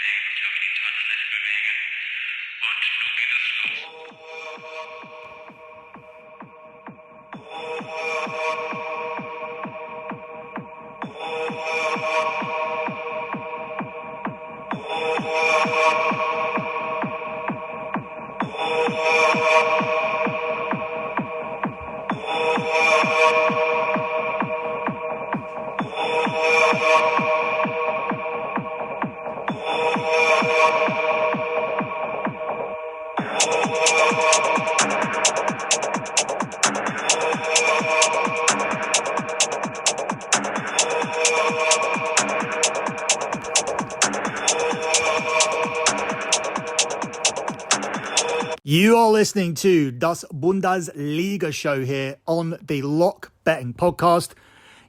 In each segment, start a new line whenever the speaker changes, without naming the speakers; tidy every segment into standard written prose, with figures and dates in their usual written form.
sich auf die Tanzfläche bewegen. Und nun geht es los.
You are listening to Däs Bündesliga Show here on the Lock Betting Podcast.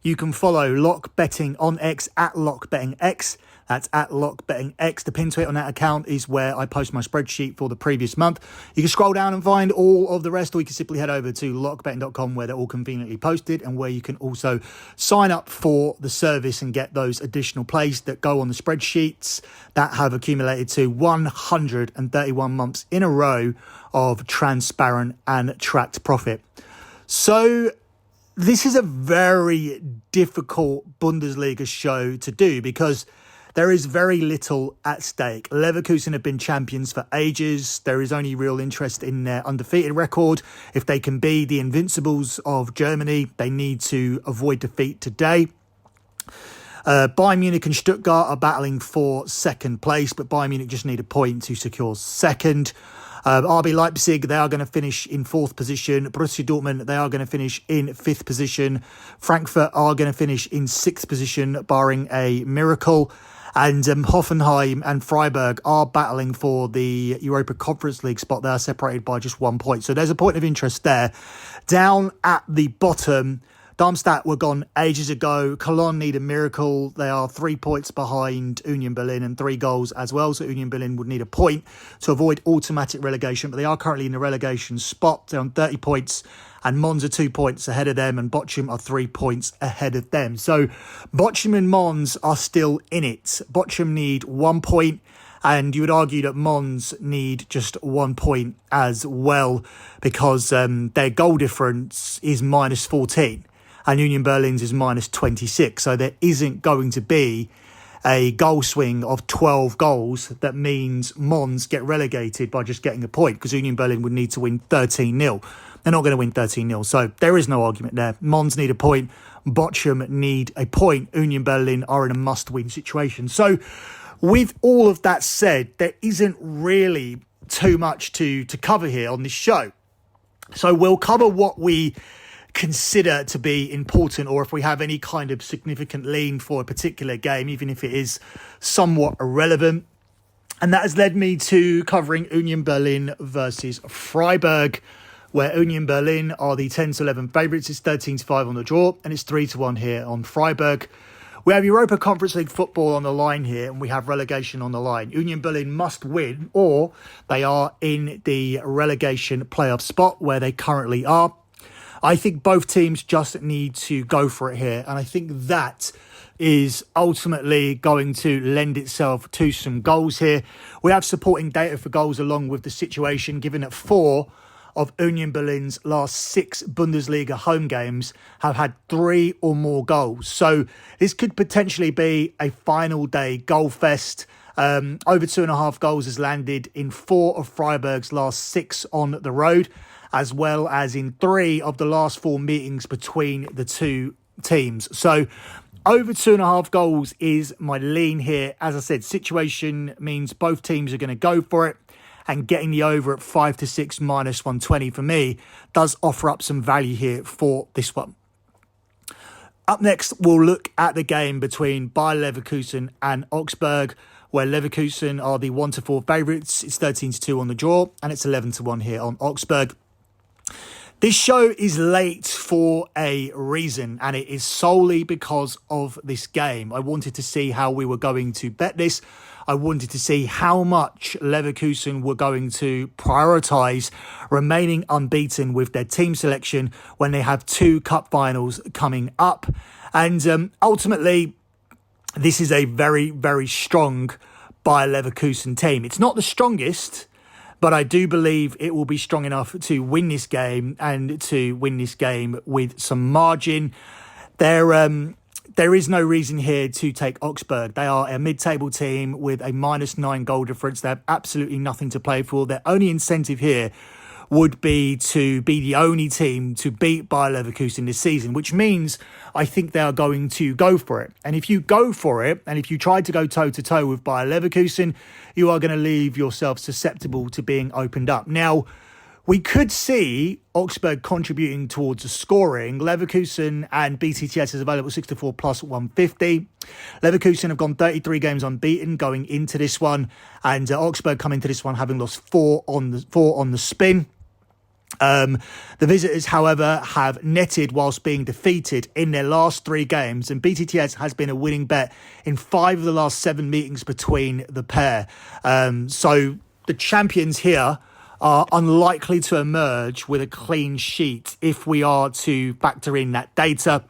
You can follow Lock Betting on X at Lock Betting X. That's at Lock Betting X. The pin tweet on that account is where I post my spreadsheet for the previous month. You can scroll down and find all of the rest, or you can simply head over to lockbetting.com where they're all conveniently posted, and where you can also sign up for the service and get those additional plays that go on the spreadsheets that have accumulated to 131 months in a row of transparent and tracked profit. So this is a very difficult Bundesliga show to do because there is very little at stake. Leverkusen have been champions for ages. There is only real interest in their undefeated record. If they can be the Invincibles of Germany, they need to avoid defeat today. Bayern Munich and Stuttgart are battling for second place, but Bayern Munich just need a point to secure second. RB Leipzig, they are going to finish in fourth position. Borussia Dortmund, they are going to finish in fifth position. Frankfurt are going to finish in sixth position, barring a miracle. And Hoffenheim and Freiburg are battling for the Europa Conference League spot. They are separated by just 1 point. So there's a point of interest there. Down at the bottom, Darmstadt were gone ages ago. Cologne need a miracle. They are 3 points behind Union Berlin and 3 goals as well. So Union Berlin would need a point to avoid automatic relegation. But they are currently in the relegation spot. They're on 30 points. And Mons are 2 points ahead of them. And Bochum are 3 points ahead of them. So Bochum and Mons are still in it. Bochum need 1 point. And you would argue that Mons need just 1 point as well, because their goal difference is minus 14. And Union Berlin's is minus 26. So there isn't going to be a goal swing of 12 goals that means Mons get relegated by just getting a point, because Union Berlin would need to win 13-0. They're not going to win 13-0. So there is no argument there. Mons need a point. Bochum need a point. Union Berlin are in a must-win situation. So with all of that said, there isn't really too much to cover here on this show. So we'll cover what we consider to be important, or if we have any kind of significant lean for a particular game, even if it is somewhat irrelevant. And that has led me to covering Union Berlin versus Freiburg, where Union Berlin are the 10-11 favourites. It's 13-5 on the draw, and it's 3-1 here on Freiburg. We have Europa Conference League football on the line here, and we have relegation on the line. Union Berlin must win, or they are in the relegation playoff spot where they currently are. I think both teams just need to go for it here. And I think that is ultimately going to lend itself to some goals here. We have supporting data for goals along with the situation, given that 4 of Union Berlin's last 6 Bundesliga home games have had 3 or more goals. So this could potentially be a final day goal fest. Over 2.5 goals has landed in 4 of Freiburg's last 6 on the road, as well as in 3 of the last 4 meetings between the two teams. So over 2.5 goals is my lean here. As I said, situation means both teams are going to go for it, and getting the over at 5-6 minus 120 for me does offer up some value here for this one. Up next, we'll look at the game between Bayer Leverkusen and Augsburg, where Leverkusen are the 1-4 favourites. It's 13-2 on the draw, and it's 11-1 here on Augsburg. This show is late for a reason, and it is solely because of this game. I wanted to see how we were going to bet this. I wanted to see how much Leverkusen were going to prioritise remaining unbeaten with their team selection when they have 2 cup finals coming up. And ultimately, this is a very, very strong Bayer Leverkusen team. It's not the strongest, but I do believe it will be strong enough to win this game and to win this game with some margin. There is no reason here to take Augsburg. They are a mid-table team with a -9 goal difference. They have absolutely nothing to play for. Their only incentive here would be to be the only team to beat Bayer Leverkusen this season, which means I think they are going to go for it. And if you go for it, and if you try to go toe-to-toe with Bayer Leverkusen, you are going to leave yourself susceptible to being opened up. Now, we could see Augsburg contributing towards the scoring. Leverkusen and BTTS is available 6-4 plus 150. Leverkusen have gone 33 games unbeaten going into this one, and Augsburg come into this one having lost four on the spin. The visitors, however, have netted whilst being defeated in their last 3 games, and BTTS has been a winning bet in 5 of the last 7 meetings between the pair. So the champions here are unlikely to emerge with a clean sheet if we are to factor in that data.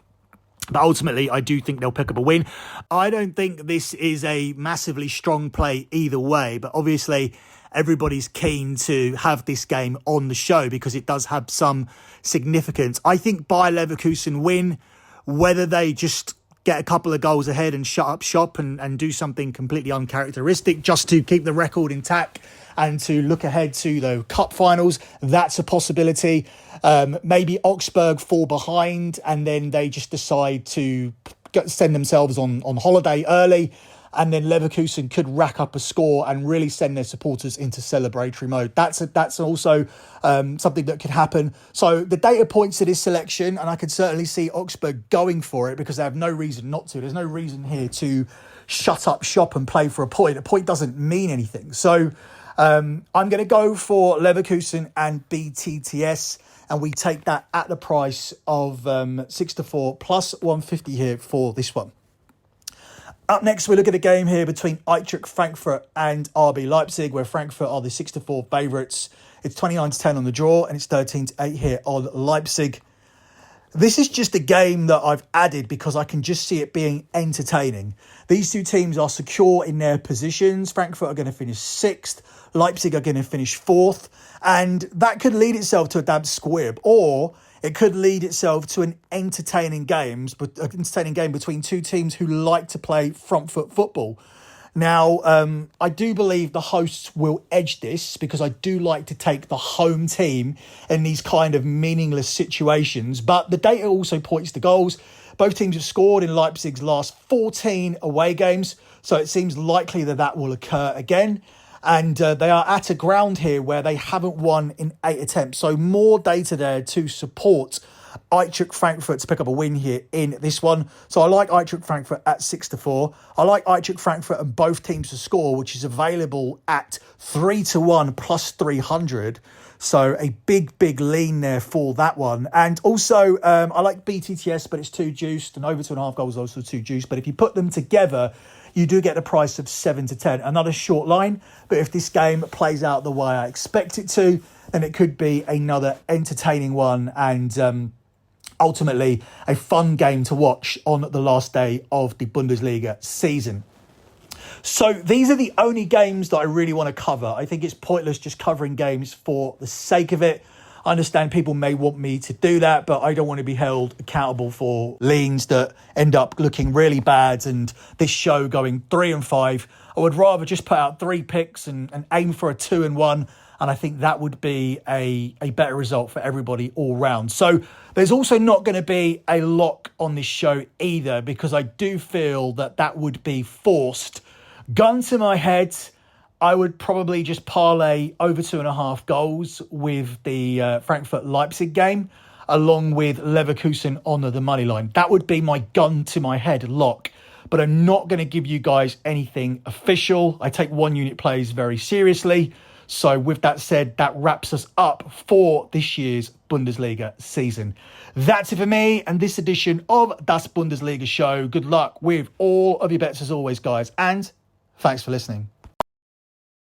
But ultimately, I do think they'll pick up a win. I don't think this is a massively strong play either way, but obviously everybody's keen to have this game on the show because it does have some significance. I think Bayer Leverkusen win, whether they just get a couple of goals ahead and shut up shop and do something completely uncharacteristic just to keep the record intact and to look ahead to the cup finals, that's a possibility. Maybe Augsburg fall behind and then they just decide to send themselves on holiday early, and then Leverkusen could rack up a score and really send their supporters into celebratory mode. That's also something that could happen. So the data points to this selection, and I could certainly see Augsburg going for it because they have no reason not to. There's no reason here to shut up shop and play for a point. A point doesn't mean anything. So I'm going to go for Leverkusen and BTTS, and we take that at the price of 6-4 plus 150 here for this one. Up next, we look at a game here between Eintracht Frankfurt and RB Leipzig, where Frankfurt are the 6-4 favourites. It's 29-10 on the draw, and it's 13-8 here on Leipzig. This is just a game that I've added because I can just see it being entertaining. These two teams are secure in their positions. Frankfurt are going to finish 6th. Leipzig are going to finish 4th. And that could lead itself to a damn squib, or it could lead itself to an entertaining game between two teams who like to play front foot football. Now, I do believe the hosts will edge this because I do like to take the home team in these kind of meaningless situations. But the data also points to goals. Both teams have scored in Leipzig's last 14 away games, so it seems likely that will occur again. And they are at a ground here where they haven't won in 8 attempts. So more data there to support Eintracht Frankfurt to pick up a win here in this one. So I like Eintracht Frankfurt at 6-4. I like Eintracht Frankfurt and both teams to score, which is available at 3-1 plus 300. So a big lean there for that one. And also, I like BTTS, but it's too juiced, and over 2.5 goals is also too juiced. But if you put them together, you do get the price of 7-10. Another short line, but if this game plays out the way I expect it to, then it could be another entertaining one and ultimately a fun game to watch on the last day of the Bundesliga season. So these are the only games that I really want to cover. I think it's pointless just covering games for the sake of it. I understand people may want me to do that, but I don't want to be held accountable for leans that end up looking really bad and this show going 3-5. I would rather just put out 3 picks and aim for a 2-1. And I think that would be a better result for everybody all round. So there's also not going to be a lock on this show either, because I do feel that would be forced. Gun to my head, I would probably just parlay over 2.5 goals with the Frankfurt-Leipzig game, along with Leverkusen on the money line. That would be my gun to my head lock. But I'm not going to give you guys anything official. I take one unit plays very seriously. So with that said, that wraps us up for this year's Bundesliga season. That's it for me and this edition of Däs Bündesliga Show. Good luck with all of your bets as always, guys. And thanks for listening.